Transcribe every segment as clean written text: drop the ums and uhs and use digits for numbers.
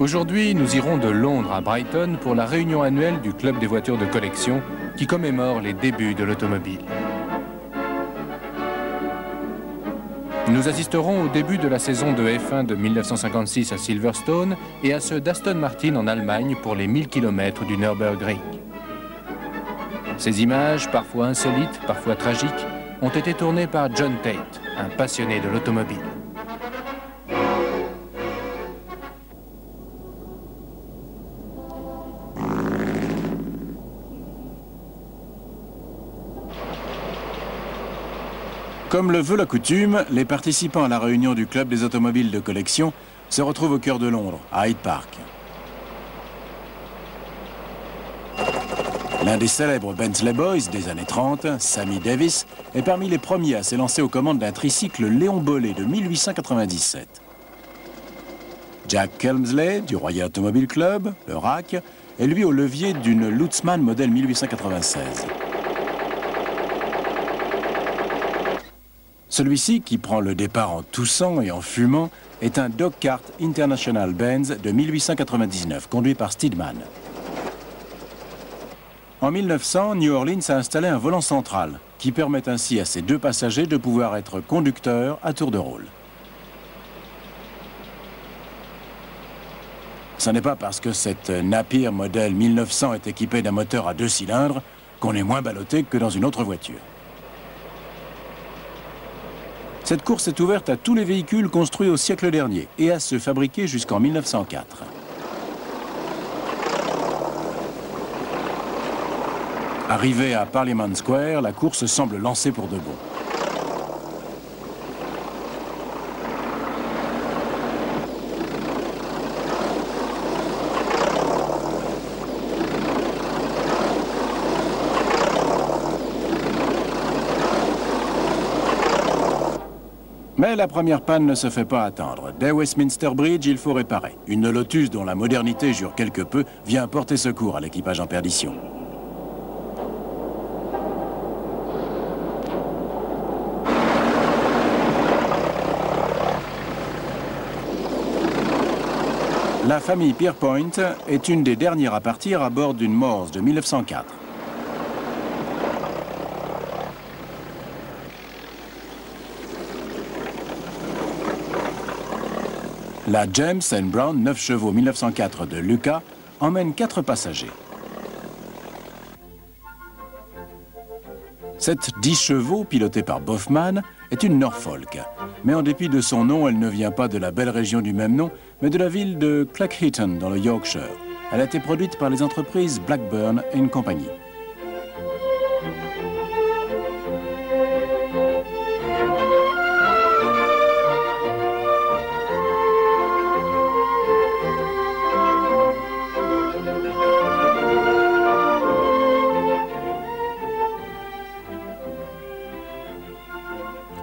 Aujourd'hui, nous irons de Londres à Brighton pour la réunion annuelle du Club des voitures de collection qui commémore les débuts de l'automobile. Nous assisterons au début de la saison de F1 de 1956 à Silverstone et à ceux d'Aston Martin en Allemagne pour les 1000 km du Nürburgring. Ces images, parfois insolites, parfois tragiques, ont été tournées par John Tate, un passionné de l'automobile. Comme le veut la coutume, les participants à la réunion du Club des automobiles de collection se retrouvent au cœur de Londres, à Hyde Park. L'un des célèbres Bentley Boys des années 30, Sammy Davis, est parmi les premiers à s'élancer aux commandes d'un tricycle Léon Bollé de 1897. Jack Kelmsley, du Royal Automobile Club, le RAC, est lui au levier d'une Lutzmann modèle 1896. Celui-ci, qui prend le départ en toussant et en fumant, est un Dog Cart International Benz de 1899, conduit par Steedman. En 1900, New Orleans a installé un volant central, qui permet ainsi à ses deux passagers de pouvoir être conducteurs à tour de rôle. Ce n'est pas parce que cette Napier modèle 1900 est équipée d'un moteur à 2 cylindres qu'on est moins ballotté que dans une autre voiture. Cette course est ouverte à tous les véhicules construits au siècle dernier et à ceux fabriqués jusqu'en 1904. Arrivé à Parliament Square, la course semble lancée pour de bon. Mais la première panne ne se fait pas attendre. Dès Westminster Bridge, il faut réparer. Une Lotus dont la modernité jure quelque peu vient porter secours à l'équipage en perdition. La famille Pierpoint est une des dernières à partir à bord d'une Morse de 1904. La James & Brown 9 chevaux 1904 de Lucas emmène 4 passagers. Cette 10 chevaux, pilotée par Bofman, est une Norfolk. Mais en dépit de son nom, elle ne vient pas de la belle région du même nom, mais de la ville de Clackheaton dans le Yorkshire. Elle a été produite par les entreprises Blackburn & Company.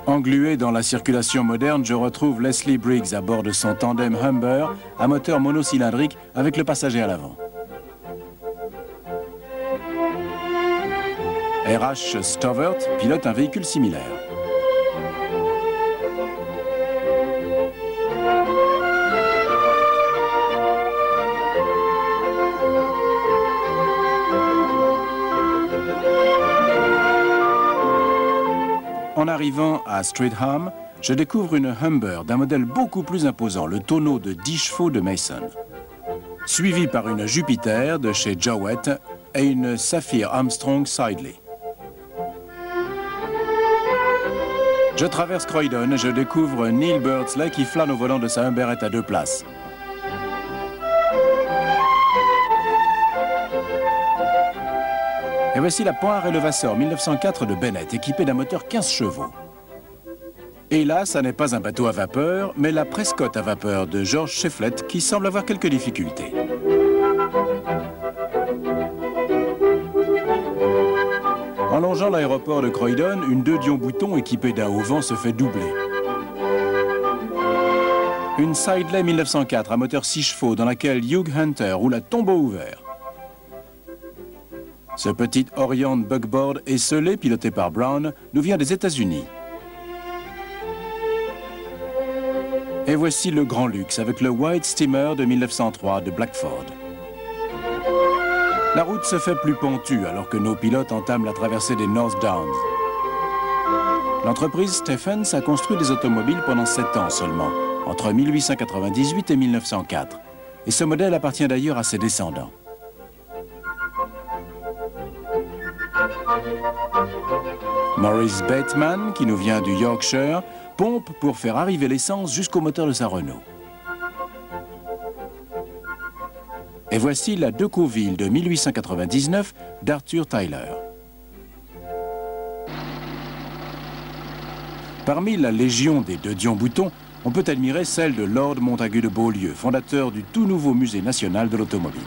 Englué dans la circulation moderne, je retrouve Leslie Briggs à bord de son tandem Humber à moteur monocylindrique avec le passager à l'avant. R.H. Stovert pilote un véhicule similaire. En arrivant à Streatham, je découvre une Humber d'un modèle beaucoup plus imposant, le tonneau de 10 chevaux de Mason. Suivi par une Jupiter de chez Jowett et une Saphir Armstrong Sidley. Je traverse Croydon et je découvre Neil Birdsley qui flâne au volant de sa Humberette à 2 places. Et voici la Poire et le Levasseur 1904 de Bennett, équipée d'un moteur 15 chevaux. Et là, ça n'est pas un bateau à vapeur, mais la Prescott à vapeur de George Shefflett qui semble avoir quelques difficultés. En longeant l'aéroport de Croydon, une 2 Dion-Bouton équipée d'un haut-vent se fait doubler. Une Sidley 1904 à moteur 6 chevaux dans laquelle Hugh Hunter roule à tombeau ouvert. Ce petit Orient Buckboard esselé, piloté par Brown, nous vient des États-Unis. Et voici le grand luxe avec le White Steamer de 1903 de Blackford. La route se fait plus pentue alors que nos pilotes entament la traversée des North Downs. L'entreprise Stephens a construit des automobiles pendant 7 ans seulement, entre 1898 et 1904. Et ce modèle appartient d'ailleurs à ses descendants. Maurice Bateman, qui nous vient du Yorkshire, pompe pour faire arriver l'essence jusqu'au moteur de sa Renault. Et voici la Decauville de 1899 d'Arthur Tyler. Parmi la légion des deux Dion-Bouton, on peut admirer celle de Lord Montagu de Beaulieu, fondateur du tout nouveau musée national de l'automobile.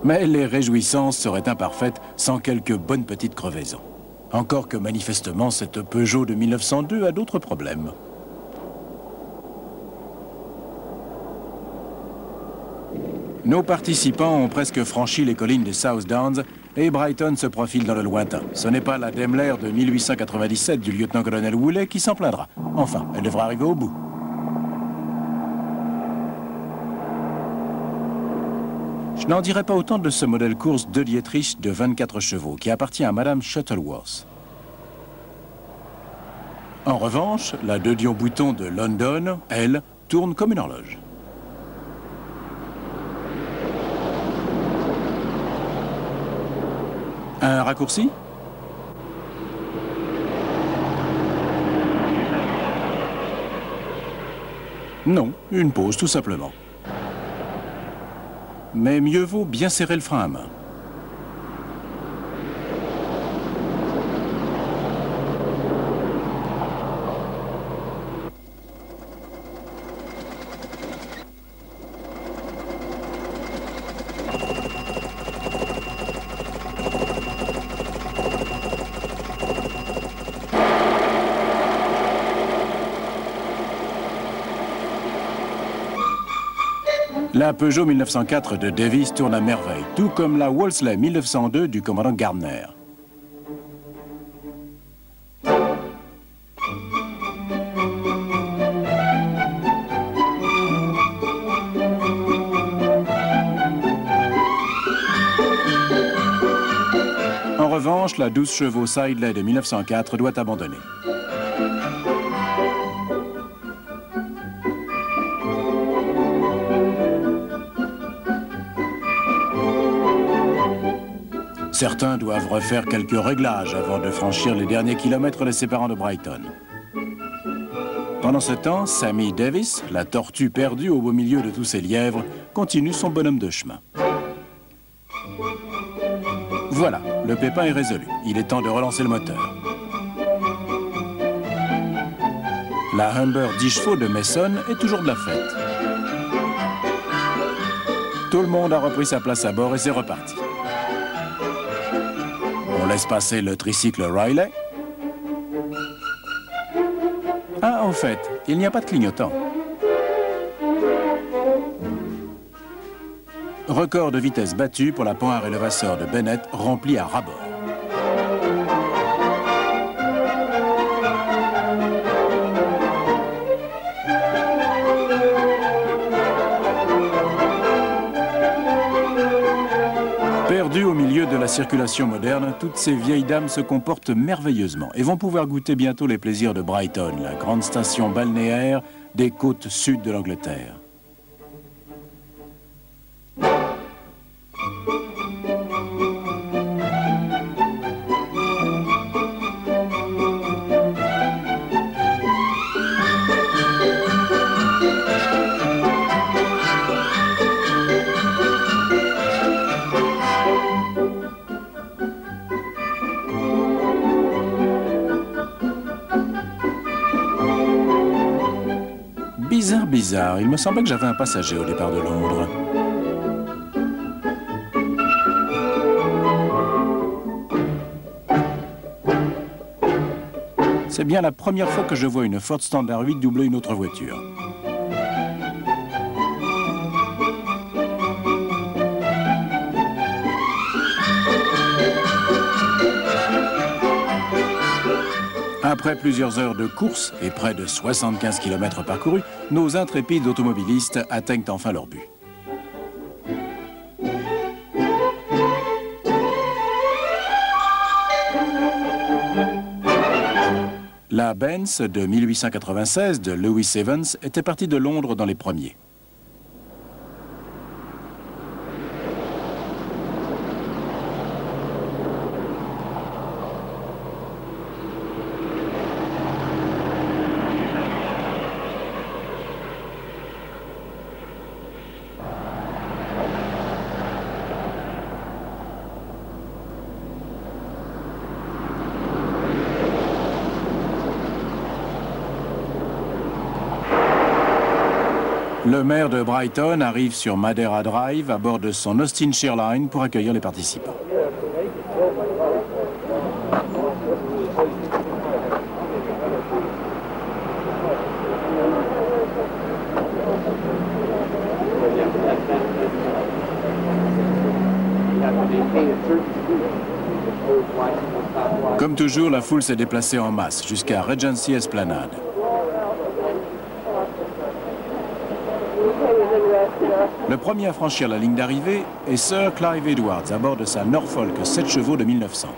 Mais les réjouissances seraient imparfaites sans quelques bonnes petites crevaisons. Encore que manifestement, cette Peugeot de 1902 a d'autres problèmes. Nos participants ont presque franchi les collines des South Downs et Brighton se profile dans le lointain. Ce n'est pas la Daimler de 1897 du lieutenant-colonel Woolley qui s'en plaindra. Enfin, elle devra arriver au bout. Je n'en dirai pas autant de ce modèle course de Dietrich de 24 chevaux qui appartient à Madame Shuttleworth. En revanche, la de Dion-Bouton de London, elle, tourne comme une horloge. Un raccourci? Non, une pause tout simplement. Mais mieux vaut bien serrer le frein à main. La Peugeot 1904 de Davis tourne à merveille, tout comme la Wolseley 1902 du commandant Gardner. En revanche, la 12 chevaux Siddeley de 1904 doit abandonner. Certains doivent refaire quelques réglages avant de franchir les derniers kilomètres les séparant de Brighton. Pendant ce temps, Sammy Davis, la tortue perdue au beau milieu de tous ces lièvres, continue son bonhomme de chemin. Voilà, le pépin est résolu. Il est temps de relancer le moteur. La Humber 10 chevaux de Mason est toujours de la fête. Tout le monde a repris sa place à bord et c'est reparti. On laisse passer le tricycle Riley. Ah, en fait, il n'y a pas de clignotant. Record de vitesse battu pour la Panhard Levasseur de Bennett rempli à ras-bord. Perdues au milieu de la circulation moderne, toutes ces vieilles dames se comportent merveilleusement et vont pouvoir goûter bientôt les plaisirs de Brighton, la grande station balnéaire des côtes sud de l'Angleterre. Bizarre, il me semblait que j'avais un passager au départ de Londres. C'est bien la première fois que je vois une Ford Standard 8 doubler une autre voiture. Après plusieurs heures de course et près de 75 km parcourus, nos intrépides automobilistes atteignent enfin leur but. La Benz de 1896 de Lewis Evans était partie de Londres dans les premiers. Le maire de Brighton arrive sur Madeira Drive à bord de son Austin Shearline pour accueillir les participants. Comme toujours, la foule s'est déplacée en masse jusqu'à Regency Esplanade. Le premier à franchir la ligne d'arrivée est Sir Clive Edwards à bord de sa Norfolk 7 chevaux de 1900.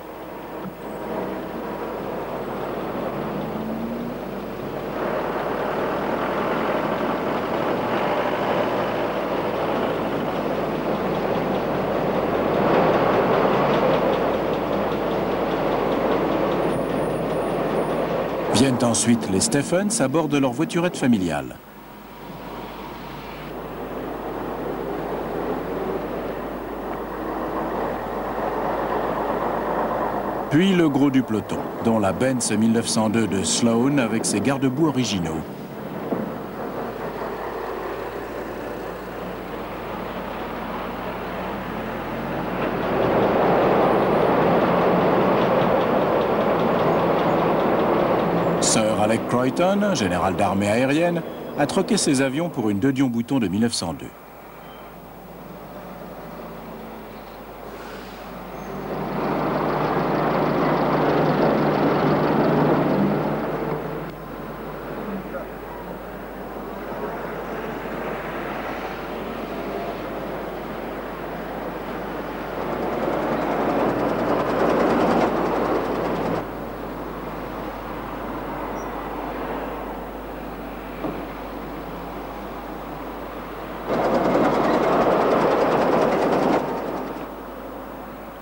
Viennent ensuite les Stephens à bord de leur voiturette familiale. Puis le gros du peloton, dont la Benz 1902 de Sloan avec ses garde-boue originaux. Sir Alec Croyton, général d'armée aérienne, a troqué ses avions pour une Dedion-Bouton de 1902.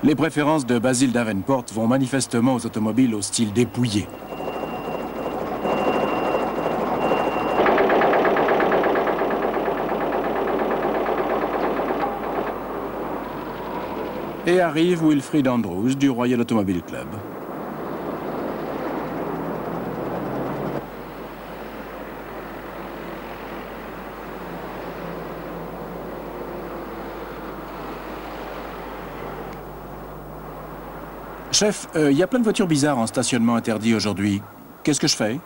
Les préférences de Basil Davenport vont manifestement aux automobiles au style dépouillé. Et arrive Wilfrid Andrews du Royal Automobile Club. Chef, il y a plein de voitures bizarres en stationnement interdit aujourd'hui. Qu'est-ce que je fais?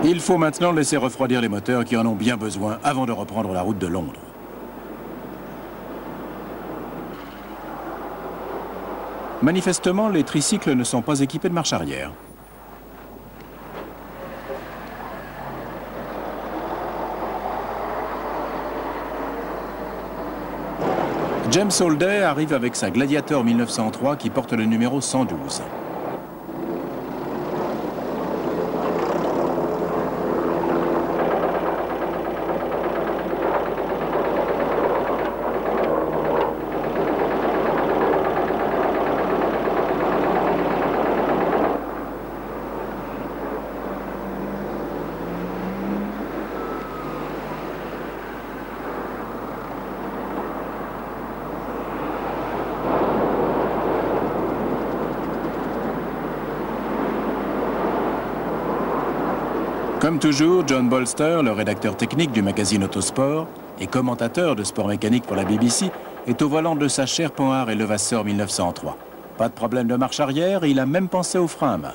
Il faut maintenant laisser refroidir les moteurs qui en ont bien besoin avant de reprendre la route de Londres. Manifestement, les tricycles ne sont pas équipés de marche arrière. James Holday arrive avec sa Gladiator 1903 qui porte le numéro 112. Comme toujours, John Bolster, le rédacteur technique du magazine Autosport et commentateur de sport mécanique pour la BBC, est au volant de sa chère Panhard et Levasseur 1903. Pas de problème de marche arrière et il a même pensé au frein à main.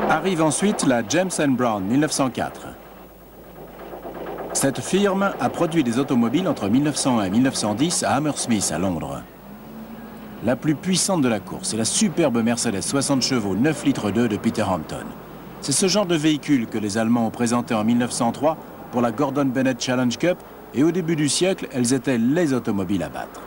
Arrive ensuite la James & Brown 1904. Cette firme a produit des automobiles entre 1901 et 1910 à Hammersmith, à Londres. La plus puissante de la course est la superbe Mercedes 60 chevaux 9 litres 2 de Peter Hampton. C'est ce genre de véhicule que les Allemands ont présenté en 1903 pour la Gordon Bennett Challenge Cup et au début du siècle, elles étaient les automobiles à battre.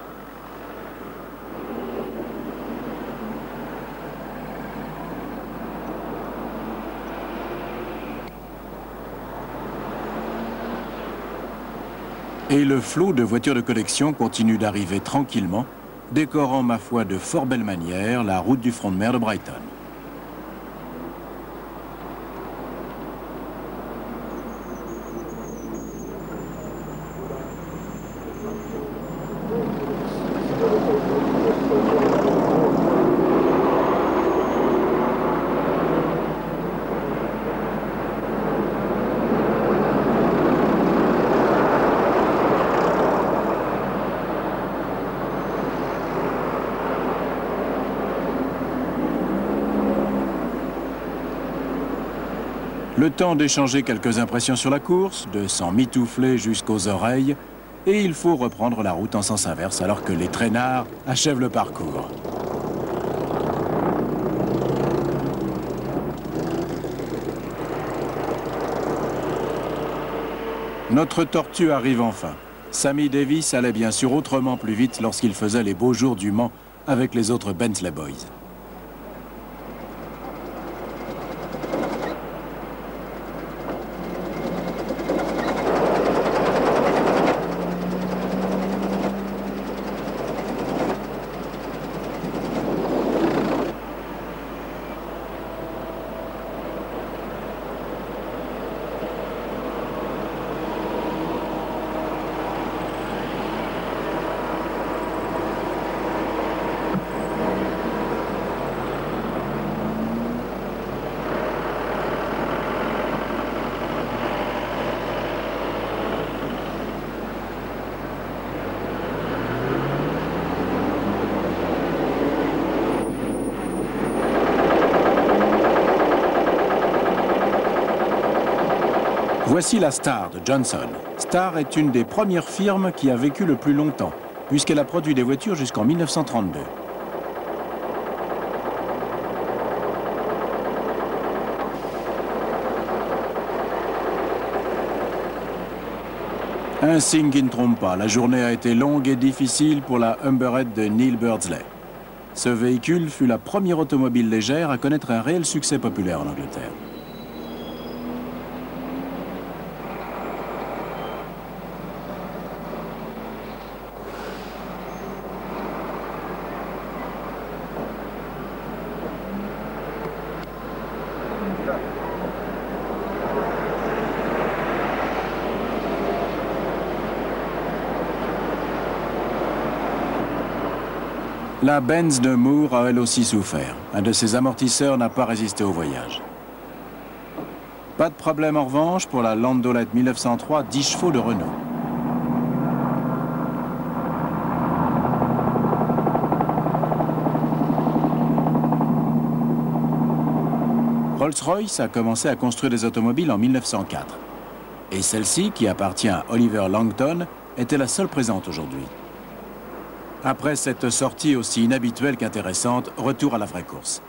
Et le flot de voitures de collection continue d'arriver tranquillement, décorant, ma foi, de fort belle manière la route du front de mer de Brighton. Le temps d'échanger quelques impressions sur la course, de s'en mitoufler jusqu'aux oreilles, et il faut reprendre la route en sens inverse alors que les traînards achèvent le parcours. Notre tortue arrive enfin. Sammy Davis allait bien sûr autrement plus vite lorsqu'il faisait les beaux jours du Mans avec les autres Bentley Boys. Voici la Star de Johnson. Star est une des premières firmes qui a vécu le plus longtemps, puisqu'elle a produit des voitures jusqu'en 1932. Un signe qui ne trompe pas, la journée a été longue et difficile pour la Humberhead de Neil Beardsley. Ce véhicule fut la première automobile légère à connaître un réel succès populaire en Angleterre. La Benz de Moore a elle aussi souffert. Un de ses amortisseurs n'a pas résisté au voyage. Pas de problème en revanche pour la Landaulet 1903 10 chevaux de Renault. Rolls-Royce a commencé à construire des automobiles en 1904. Et celle-ci, qui appartient à Oliver Langton, était la seule présente aujourd'hui. Après cette sortie aussi inhabituelle qu'intéressante, retour à la vraie course.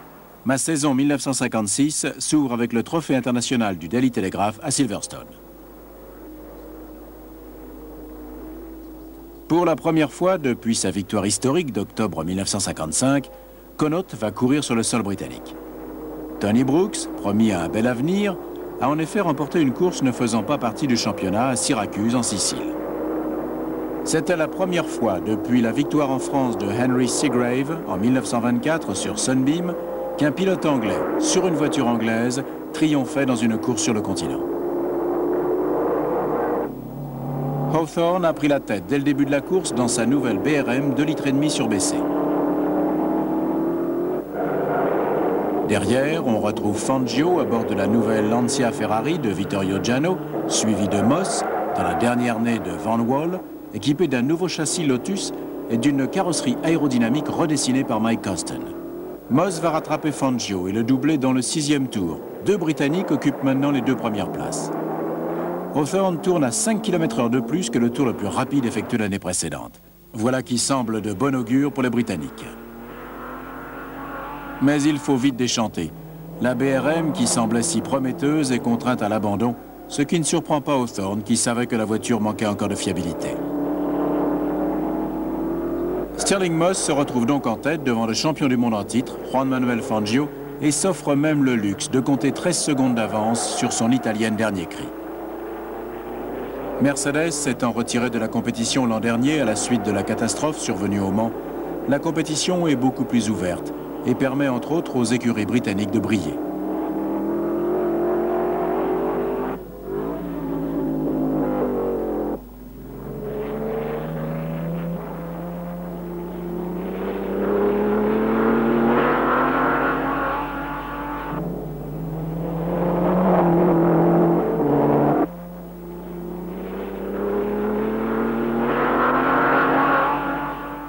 Ma saison 1956 s'ouvre avec le trophée international du Daily Telegraph à Silverstone. Pour la première fois depuis sa victoire historique d'octobre 1955, Connaught va courir sur le sol britannique. Tony Brooks, promis à un bel avenir, a en effet remporté une course ne faisant pas partie du championnat à Syracuse en Sicile. C'était la première fois depuis la victoire en France de Henry Seagrave en 1924 sur Sunbeam qu'un pilote anglais, sur une voiture anglaise, triomphait dans une course sur le continent. Hawthorne a pris la tête dès le début de la course dans sa nouvelle BRM 2,5 litres surbaissée. Derrière, on retrouve Fangio à bord de la nouvelle Lancia Ferrari de Vittorio Jano, suivi de Moss dans la dernière née de Van Wall, équipé d'un nouveau châssis Lotus et d'une carrosserie aérodynamique redessinée par Mike Coston. Moss va rattraper Fangio et le doubler dans le 6e tour. Deux Britanniques occupent maintenant les 2 premières places. Hawthorne tourne à 5 km/h de plus que le tour le plus rapide effectué l'année précédente. Voilà qui semble de bon augure pour les Britanniques. Mais il faut vite déchanter. La BRM, qui semblait si prometteuse, est contrainte à l'abandon, ce qui ne surprend pas Hawthorne, qui savait que la voiture manquait encore de fiabilité. Stirling Moss se retrouve donc en tête devant le champion du monde en titre, Juan Manuel Fangio, et s'offre même le luxe de compter 13 secondes d'avance sur son italienne dernier cri. Mercedes s'étant retiré de la compétition l'an dernier à la suite de la catastrophe survenue au Mans, la compétition est beaucoup plus ouverte et permet entre autres aux écuries britanniques de briller.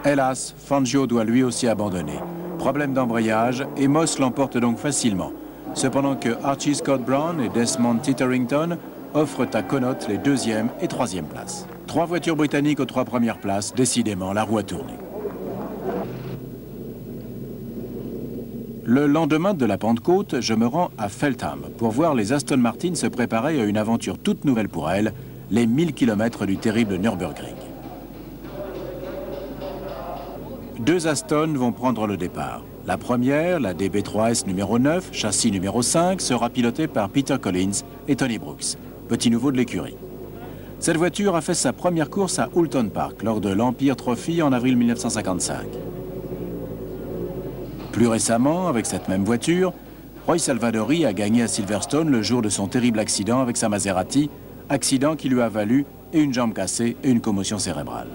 Hélas, Fangio doit lui aussi abandonner. Problème d'embrayage et Moss l'emporte donc facilement. Cependant que Archie Scott Brown et Desmond Titterington offrent à Connaught les 2e et 3e places. 3 voitures britanniques aux 3 premières places, décidément la roue a tourné. Le lendemain de la Pentecôte, je me rends à Feltham pour voir les Aston Martin se préparer à une aventure toute nouvelle pour elles, les 1000 km du terrible Nürburgring. 2 Aston vont prendre le départ. La première, la DB3S numéro 9, châssis numéro 5, sera pilotée par Peter Collins et Tony Brooks, petit nouveau de l'écurie. Cette voiture a fait sa première course à Oulton Park lors de l'Empire Trophy en avril 1955. Plus récemment, avec cette même voiture, Roy Salvadori a gagné à Silverstone le jour de son terrible accident avec sa Maserati, accident qui lui a valu une jambe cassée et une commotion cérébrale.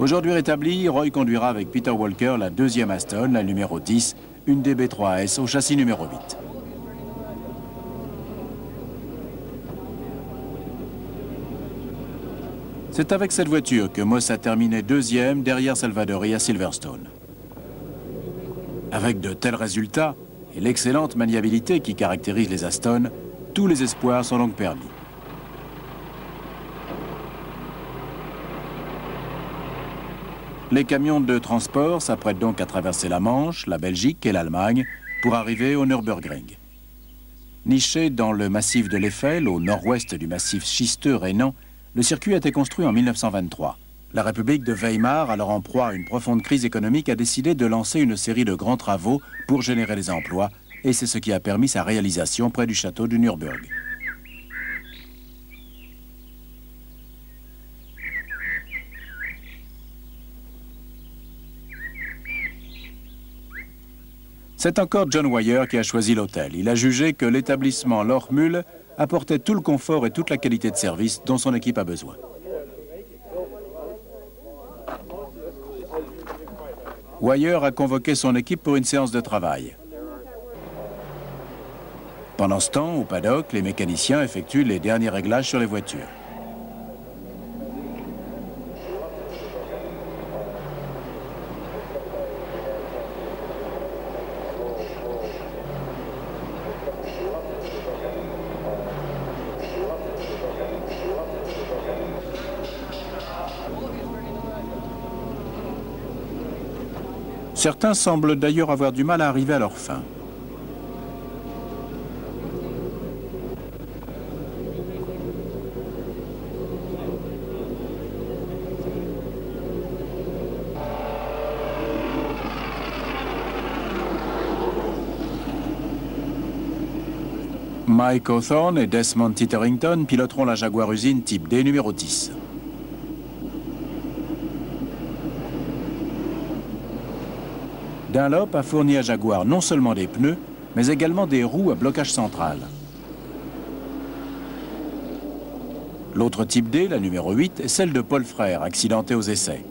Aujourd'hui rétabli, Roy conduira avec Peter Walker la 2e Aston, la numéro 10, une DB3S au châssis numéro 8. C'est avec cette voiture que Moss a terminé 2e derrière Salvadori à Silverstone. Avec de tels résultats et l'excellente maniabilité qui caractérise les Aston, tous les espoirs sont donc permis. Les camions de transport s'apprêtent donc à traverser la Manche, la Belgique et l'Allemagne pour arriver au Nürburgring. Niché dans le massif de l'Eiffel, au nord-ouest du massif schisteux rhénan, le circuit a été construit en 1923. La République de Weimar, alors en proie à une profonde crise économique, a décidé de lancer une série de grands travaux pour générer des emplois, et c'est ce qui a permis sa réalisation près du château de Nürburg. C'est encore John Wyer qui a choisi l'hôtel. Il a jugé que l'établissement Lochmühle apportait tout le confort et toute la qualité de service dont son équipe a besoin. Wyer a convoqué son équipe pour une séance de travail. Pendant ce temps, au paddock, les mécaniciens effectuent les derniers réglages sur les voitures. Certains semblent d'ailleurs avoir du mal à arriver à leur fin. Mike Hawthorne et Desmond Titterington piloteront la Jaguar usine type D numéro 10. Dunlop a fourni à Jaguar non seulement des pneus, mais également des roues à blocage central. L'autre type D, la numéro 8, est celle de Paul Frère, accidenté aux essais.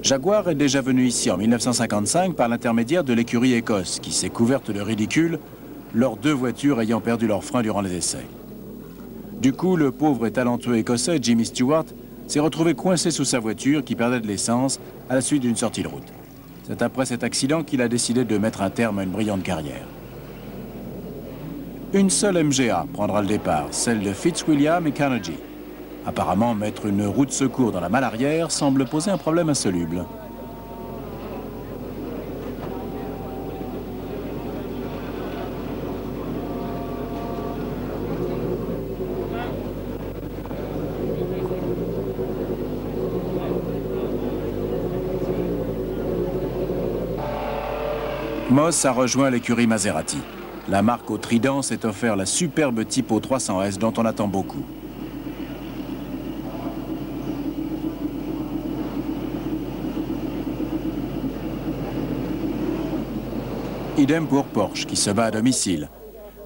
Jaguar est déjà venu ici en 1955 par l'intermédiaire de l'écurie Écosse, qui s'est couverte de ridicule, leurs 2 voitures ayant perdu leurs freins durant les essais. Du coup, le pauvre et talentueux Écossais Jimmy Stewart s'est retrouvé coincé sous sa voiture qui perdait de l'essence à la suite d'une sortie de route. C'est après cet accident qu'il a décidé de mettre un terme à une brillante carrière. Une seule MGA prendra le départ, celle de Fitzwilliam et Carnegie. Apparemment, mettre une roue de secours dans la malle arrière semble poser un problème insoluble. Moss a rejoint l'écurie Maserati. La marque au trident s'est offert la superbe Tipo 300S dont on attend beaucoup. Idem pour Porsche qui se bat à domicile.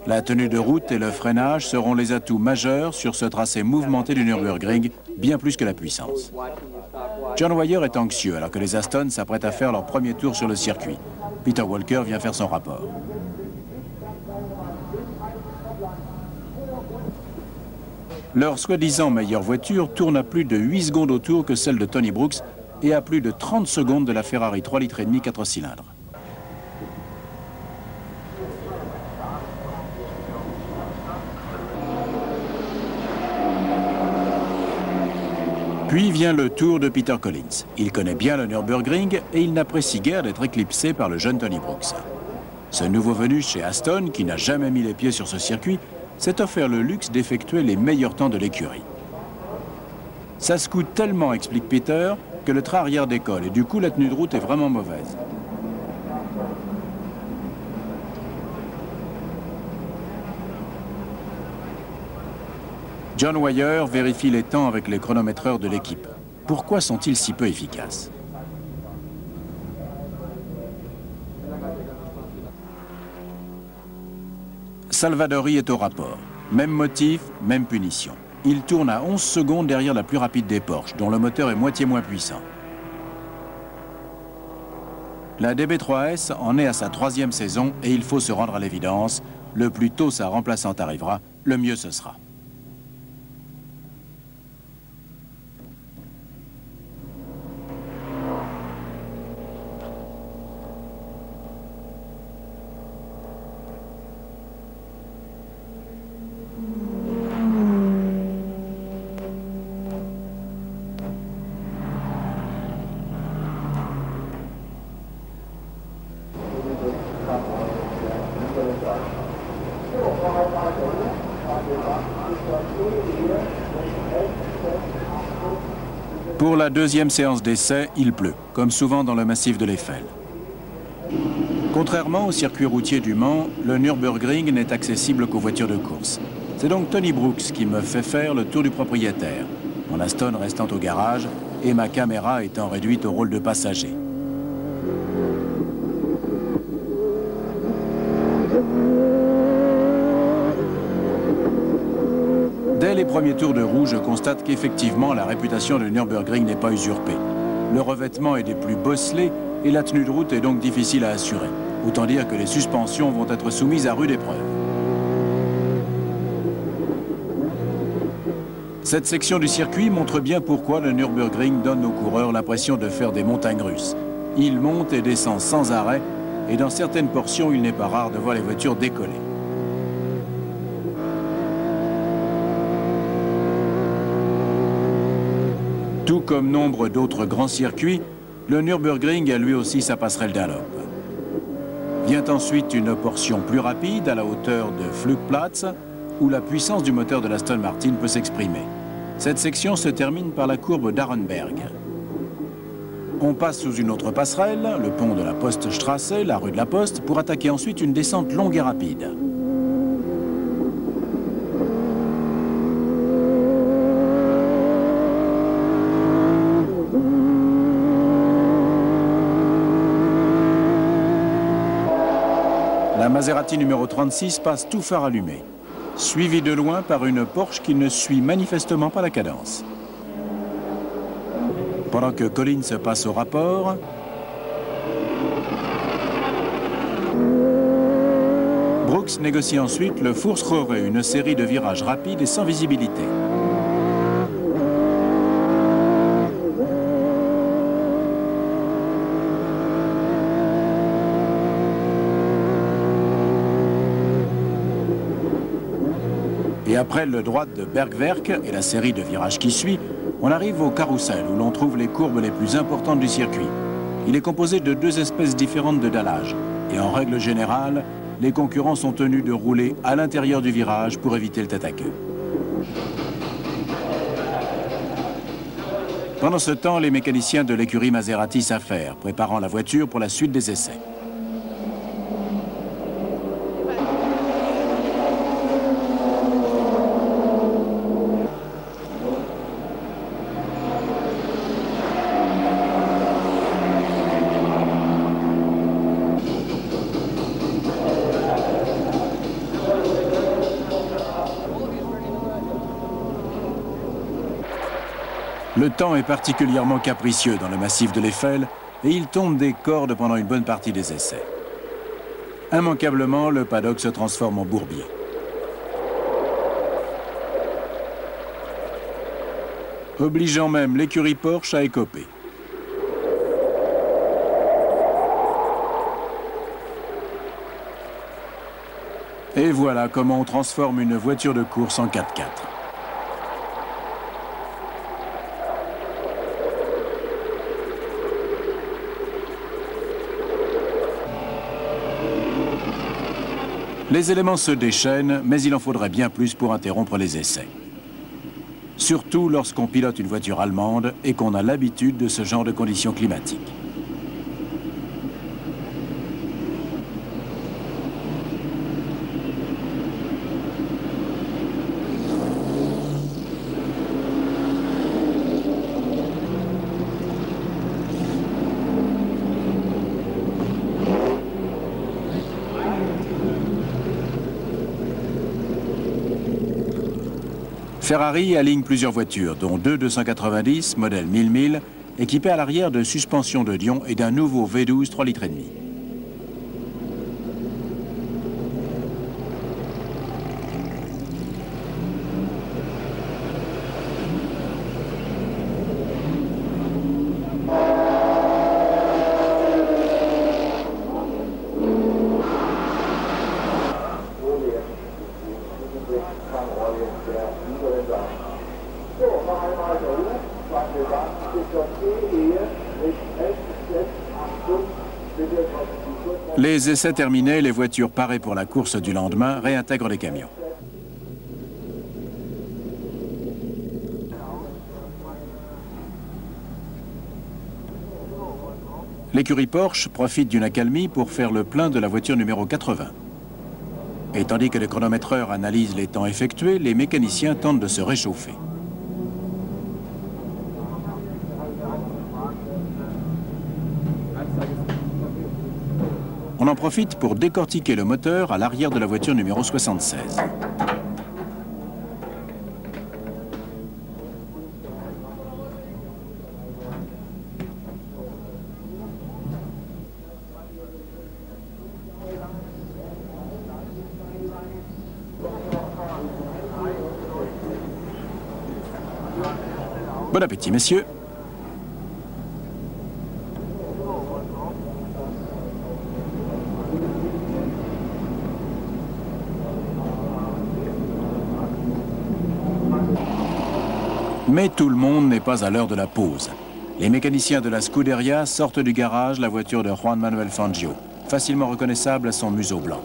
La tenue de route et le freinage seront les atouts majeurs sur ce tracé mouvementé du Nürburgring, bien plus que la puissance. John Wyer est anxieux alors que les Aston s'apprêtent à faire leur premier tour sur le circuit. Peter Walker vient faire son rapport. Leur soi-disant meilleure voiture tourne à plus de 8 secondes au tour que celle de Tony Brooks et à plus de 30 secondes de la Ferrari 3,5 litres 4 cylindres. Puis vient le tour de Peter Collins. Il connaît bien le Nürburgring et il n'apprécie guère d'être éclipsé par le jeune Tony Brooks. Ce nouveau venu chez Aston, qui n'a jamais mis les pieds sur ce circuit, s'est offert le luxe d'effectuer les meilleurs temps de l'écurie. Ça se coûte tellement, explique Peter, que le train arrière décolle et du coup la tenue de route est vraiment mauvaise. John Wyer vérifie les temps avec les chronométreurs de l'équipe. Pourquoi sont-ils si peu efficaces? Salvadori est au rapport. Même motif, même punition. Il tourne à 11 secondes derrière la plus rapide des Porsche, dont le moteur est moitié moins puissant. La DB3S en est à sa 3e saison et il faut se rendre à l'évidence. Le plus tôt sa remplaçante arrivera, le mieux ce sera. Pour la 2e séance d'essai, il pleut, comme souvent dans le massif de l'Eiffel. Contrairement au circuit routier du Mans, le Nürburgring n'est accessible qu'aux voitures de course. C'est donc Tony Brooks qui me fait faire le tour du propriétaire, mon Aston restant au garage et ma caméra étant réduite au rôle de passager. Dès les premiers tours de roue, je constate qu'effectivement, la réputation de Nürburgring n'est pas usurpée. Le revêtement est des plus bosselés et la tenue de route est donc difficile à assurer. Autant dire que les suspensions vont être soumises à rude épreuve. Cette section du circuit montre bien pourquoi le Nürburgring donne aux coureurs l'impression de faire des montagnes russes. Il monte et descend sans arrêt et dans certaines portions, il n'est pas rare de voir les voitures décoller. Tout comme nombre d'autres grands circuits, le Nürburgring a lui aussi sa passerelle Dunlop. Vient ensuite une portion plus rapide à la hauteur de Flugplatz, où la puissance du moteur de l'Aston Martin peut s'exprimer. Cette section se termine par la courbe d'Arenberg. On passe sous une autre passerelle, le pont de la Poststrasse, la rue de la Poste, pour attaquer ensuite une descente longue et rapide. Maserati numéro 36 passe tout phare allumé, suivi de loin par une Porsche qui ne suit manifestement pas la cadence. Pendant que Collins passe au rapport, Brooks négocie ensuite le Foursquare, une série de virages rapides et sans visibilité. Et après le droit de Bergwerk et la série de virages qui suit, on arrive au carrousel où l'on trouve les courbes les plus importantes du circuit. Il est composé de deux espèces différentes de dallage. Et en règle générale, les concurrents sont tenus de rouler à l'intérieur du virage pour éviter le tête-à-queue. Pendant ce temps, les mécaniciens de l'écurie Maserati s'affairent, préparant la voiture pour la suite des essais. Le temps est particulièrement capricieux dans le massif de l'Eiffel et il tombe des cordes pendant une bonne partie des essais. Immanquablement, le paddock se transforme en bourbier. Obligeant même l'écurie Porsche à écoper. Et voilà comment on transforme une voiture de course en 4x4. Les éléments se déchaînent, mais il en faudrait bien plus pour interrompre les essais. Surtout lorsqu'on pilote une voiture allemande et qu'on a l'habitude de ce genre de conditions climatiques. Ferrari aligne plusieurs voitures, dont deux 290, modèle 1000, équipées à l'arrière de suspensions de Dion et d'un nouveau V12 3,5 litres. Les essais terminés, les voitures parées pour la course du lendemain réintègrent les camions. L'écurie Porsche profite d'une accalmie pour faire le plein de la voiture numéro 80. Et tandis que les chronométreurs analysent les temps effectués, les mécaniciens tentent de se réchauffer. On en profite pour décortiquer le moteur à l'arrière de la voiture numéro 76. Bon appétit, messieurs. Mais tout le monde n'est pas à l'heure de la pause. Les mécaniciens de la Scuderia sortent du garage la voiture de Juan Manuel Fangio, facilement reconnaissable à son museau blanc.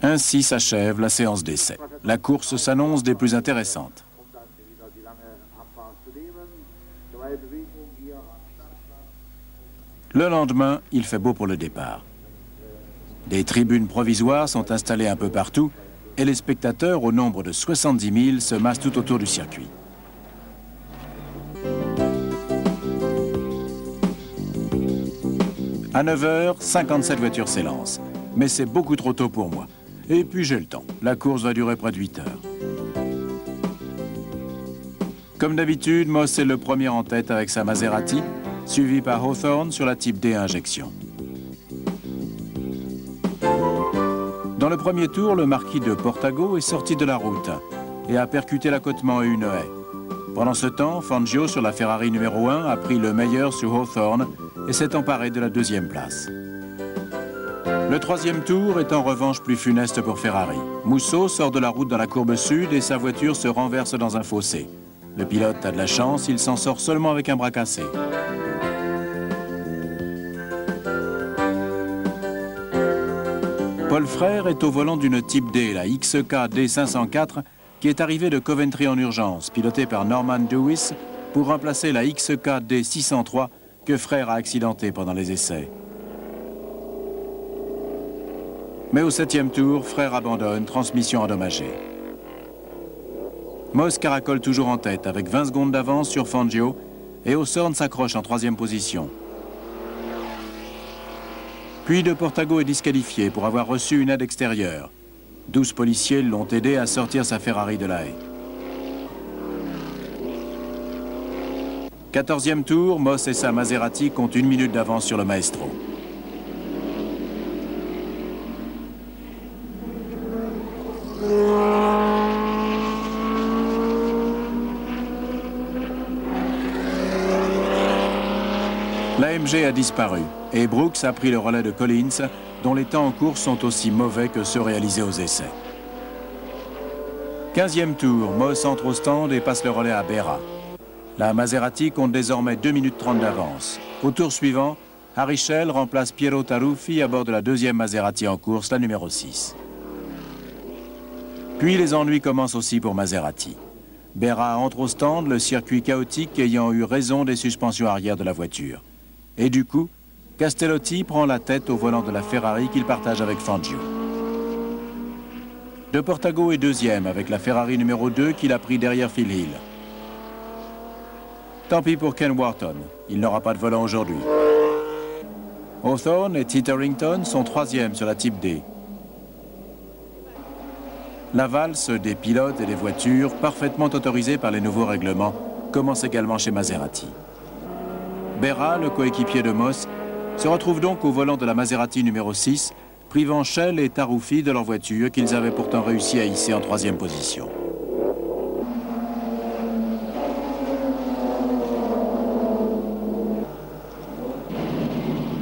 Ainsi s'achève la séance d'essai. La course s'annonce des plus intéressantes. Le lendemain, il fait beau pour le départ. Des tribunes provisoires sont installées un peu partout et les spectateurs, au nombre de 70 000, se massent tout autour du circuit. À 9 h, 57 voitures s'élancent. Mais c'est beaucoup trop tôt pour moi. Et puis j'ai le temps. La course va durer près de 8 heures. Comme d'habitude, Moss est le premier en tête avec sa Maserati, suivi par Hawthorne sur la Type D à injection. Dans le premier tour, le marquis de Portago est sorti de la route et a percuté l'accotement et une haie. Pendant ce temps, Fangio sur la Ferrari numéro 1 a pris le meilleur sur Hawthorne et s'est emparé de la deuxième place. Le troisième tour est en revanche plus funeste pour Ferrari. Musso sort de la route dans la courbe sud et sa voiture se renverse dans un fossé. Le pilote a de la chance, il s'en sort seulement avec un bras cassé. Paul Frère est au volant d'une Type D, la XK D504, qui est arrivée de Coventry en urgence, pilotée par Norman Dewis, pour remplacer la XK D603 que Frère a accidentée pendant les essais. Mais au 7e tour, Frère abandonne, transmission endommagée. Moss caracole toujours en tête, avec 20 secondes d'avance sur Fangio, et Hawthorne s'accroche en 3e position. Puis de Portago est disqualifié pour avoir reçu une aide extérieure. 12 policiers l'ont aidé à sortir sa Ferrari de la haie. 14e tour, Moss et sa Maserati comptent 1 minute d'avance sur le Maestro. L'AMG a disparu et Brooks a pris le relais de Collins, dont les temps en course sont aussi mauvais que ceux réalisés aux essais. 15e tour, Moss entre au stand et passe le relais à Berra. La Maserati compte désormais 2 minutes 30 d'avance. Au tour suivant, Harry Schell remplace Piero Taruffi à bord de la deuxième Maserati en course, la numéro 6. Puis les ennuis commencent aussi pour Maserati. Berra entre au stand, le circuit chaotique ayant eu raison des suspensions arrière de la voiture. Et du coup, Castellotti prend la tête au volant de la Ferrari qu'il partage avec Fangio. De Portago est deuxième avec la Ferrari numéro 2 qu'il a pris derrière Phil Hill. Tant pis pour Ken Wharton, il n'aura pas de volant aujourd'hui. Hawthorne et Titterington sont troisièmes sur la Type D. La valse des pilotes et des voitures, parfaitement autorisée par les nouveaux règlements, commence également chez Maserati. Berra, le coéquipier de Moss, se retrouve donc au volant de la Maserati numéro 6, privant Schell et Taruffi de leur voiture qu'ils avaient pourtant réussi à hisser en 3e position.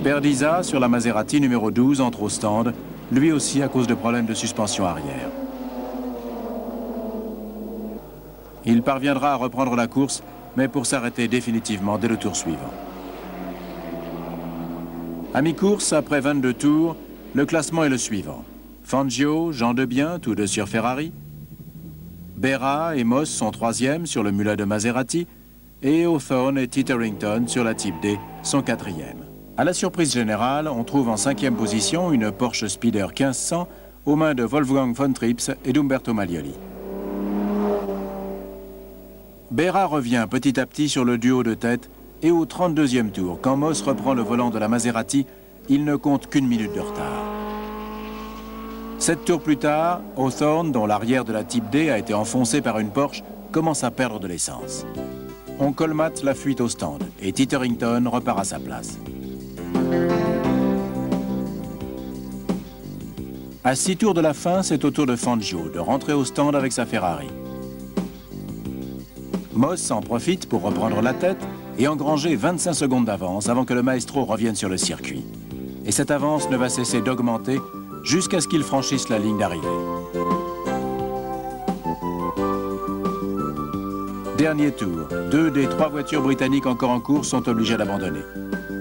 Perdiza, sur la Maserati numéro 12, entre au stand, lui aussi à cause de problèmes de suspension arrière. Il parviendra à reprendre la course, mais pour s'arrêter définitivement dès le tour suivant. À mi-course, après 22 tours, le classement est le suivant. Fangio, Jean Debien, tous deux sur Ferrari. Berra et Moss sont 3e sur le mulet de Maserati. Et Hawthorne et Titterington sur la Type D sont 4e. À la surprise générale, on trouve en 5e position une Porsche Speeder 1500 aux mains de Wolfgang von Trips et d'Umberto Maglioli. Berra revient petit à petit sur le duo de tête et au 32e tour, quand Moss reprend le volant de la Maserati, il ne compte qu'une minute de retard. 7 tours plus tard, Hawthorne, dont l'arrière de la Type D a été enfoncé par une Porsche, commence à perdre de l'essence. On colmate la fuite au stand et Titterington repart à sa place. À 6 tours de la fin, c'est au tour de Fangio de rentrer au stand avec sa Ferrari. Moss en profite pour reprendre la tête et engranger 25 secondes d'avance avant que le Maestro revienne sur le circuit. Et cette avance ne va cesser d'augmenter jusqu'à ce qu'il franchisse la ligne d'arrivée. Dernier tour, 2 des 3 voitures britanniques encore en course sont obligées d'abandonner.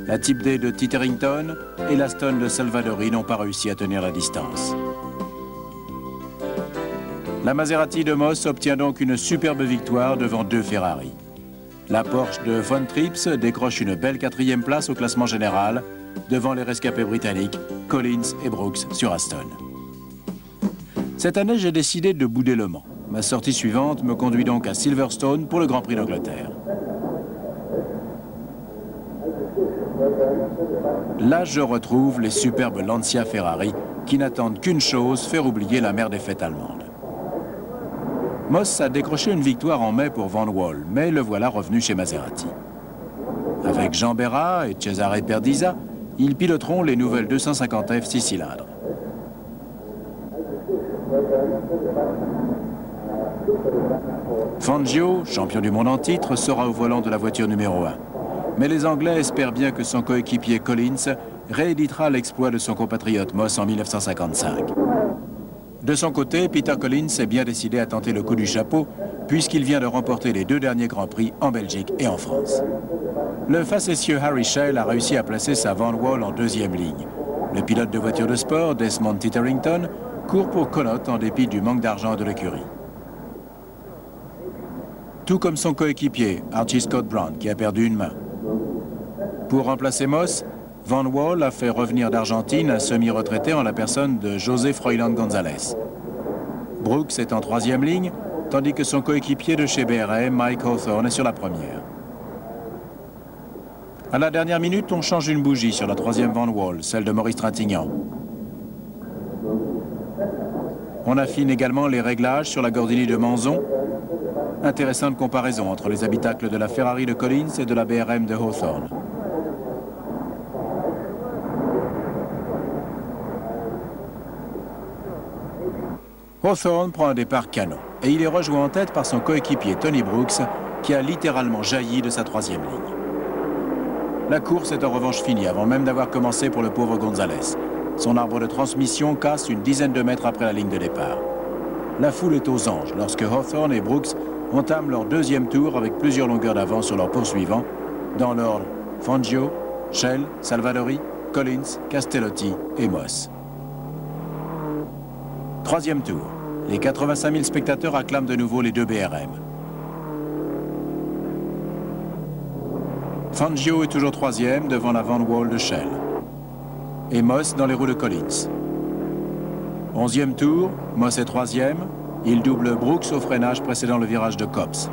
La Type D de Titterington et l'Aston de Salvadori n'ont pas réussi à tenir la distance. La Maserati de Moss obtient donc une superbe victoire devant 2 Ferrari. La Porsche de Von Trips décroche une belle 4e place au classement général devant les rescapés britanniques Collins et Brooks sur Aston. Cette année, j'ai décidé de bouder Le Mans. Ma sortie suivante me conduit donc à Silverstone pour le Grand Prix d'Angleterre. Là, je retrouve les superbes Lancia Ferrari qui n'attendent qu'une chose, faire oublier la mère des fêtes allemandes. Moss a décroché une victoire en mai pour Van Wall, mais le voilà revenu chez Maserati. Avec Jean Berra et Cesare Perdisa, ils piloteront les nouvelles 250F 6 cylindres. Fangio, champion du monde en titre, sera au volant de la voiture numéro 1. Mais les Anglais espèrent bien que son coéquipier Collins rééditera l'exploit de son compatriote Moss en 1955. De son côté, Peter Collins est bien décidé à tenter le coup du chapeau, puisqu'il vient de remporter les 2 derniers Grands Prix en Belgique et en France. Le facétieux Harry Schell a réussi à placer sa Van Wall en 2e ligne. Le pilote de voiture de sport, Desmond Titterington, court pour Connaught en dépit du manque d'argent de l'écurie. Tout comme son coéquipier, Archie Scott Brown, qui a perdu une main. Pour remplacer Moss, Van Wall a fait revenir d'Argentine un semi-retraité en la personne de José Froilan González. Brooks est en 3e ligne, tandis que son coéquipier de chez BRM, Mike Hawthorne, est sur la première. À la dernière minute, on change une bougie sur la 3e Van Wall, celle de Maurice Trintignant. On affine également les réglages sur la Gordini de Manzon. Intéressante comparaison entre les habitacles de la Ferrari de Collins et de la BRM de Hawthorne. Hawthorne prend un départ canon et il est rejoint en tête par son coéquipier Tony Brooks qui a littéralement jailli de sa 3e ligne. La course est en revanche finie avant même d'avoir commencé pour le pauvre González. Son arbre de transmission casse une dizaine de mètres après la ligne de départ. La foule est aux anges lorsque Hawthorne et Brooks entament leur 2e tour avec plusieurs longueurs d'avance sur leurs poursuivants, dans l'ordre Fangio, Schell, Salvadori, Collins, Castellotti et Moss. 3e tour. Les 85 000 spectateurs acclament de nouveau les 2 BRM. Fangio est toujours 3e devant la Van Wall de Schell. Et Moss dans les roues de Collins. 11e tour, Moss est 3e. Il double Brooks au freinage précédant le virage de Copse.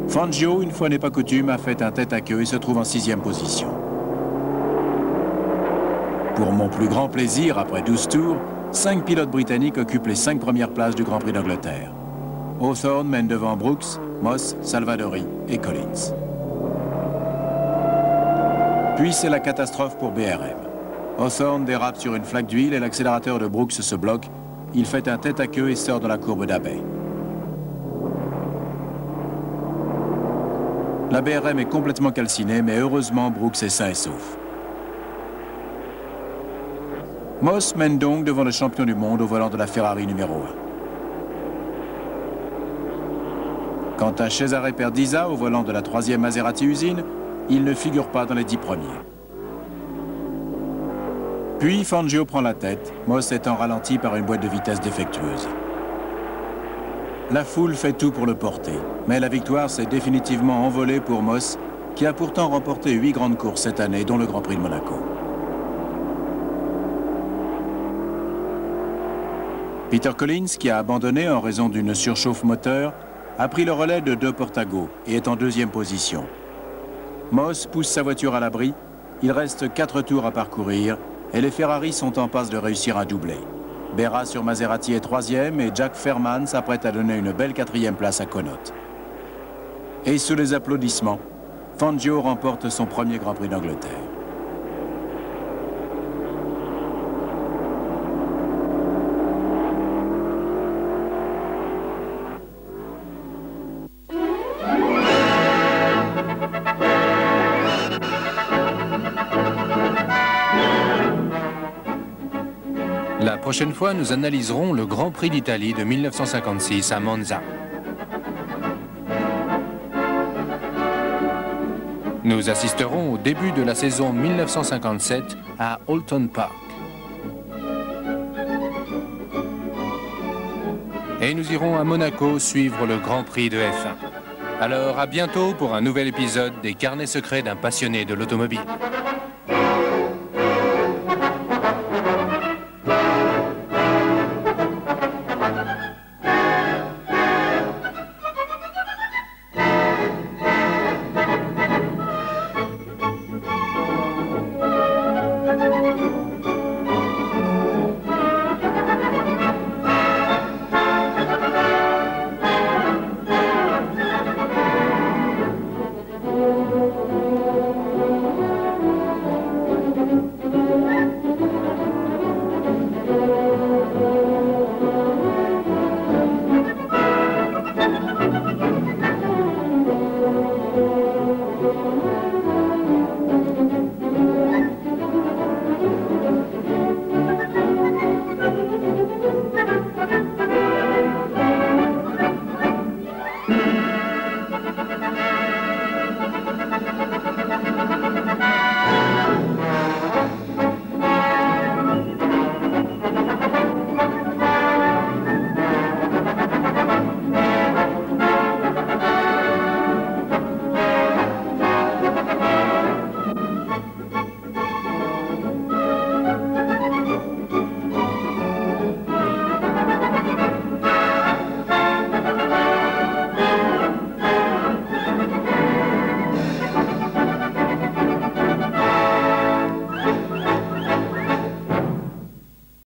Fangio, une fois n'est pas coutume, a fait un tête-à-queue et se trouve en 6e position. Pour mon plus grand plaisir, après 12 tours, 5 pilotes britanniques occupent les 5 premières places du Grand Prix d'Angleterre. Hawthorne mène devant Brooks, Moss, Salvadori et Collins. Puis c'est la catastrophe pour BRM. Hawthorne dérape sur une flaque d'huile et l'accélérateur de Brooks se bloque. Il fait un tête-à-queue et sort de la courbe d'Abbey. La BRM est complètement calcinée, mais heureusement Brooks est sain et sauf. Moss mène donc devant le champion du monde au volant de la Ferrari numéro 1. Quant à Cesare Perdisa au volant de la 3e Maserati usine, il ne figure pas dans les 10 premiers. Puis Fangio prend la tête, Moss étant ralenti par une boîte de vitesse défectueuse. La foule fait tout pour le porter, mais la victoire s'est définitivement envolée pour Moss, qui a pourtant remporté 8 grandes courses cette année, dont le Grand Prix de Monaco. Peter Collins, qui a abandonné en raison d'une surchauffe moteur, a pris le relais de De Portago et est en 2e position. Moss pousse sa voiture à l'abri, il reste 4 tours à parcourir et les Ferrari sont en passe de réussir un doublé. Berra sur Maserati est 3e et Jack Fairman s'apprête à donner une belle 4e place à Connaught. Et sous les applaudissements, Fangio remporte son premier Grand Prix d'Angleterre. La prochaine fois, nous analyserons le Grand Prix d'Italie de 1956 à Monza. Nous assisterons au début de la saison 1957 à Oulton Park. Et nous irons à Monaco suivre le Grand Prix de F1. Alors à bientôt pour un nouvel épisode des Carnets secrets d'un passionné de l'automobile.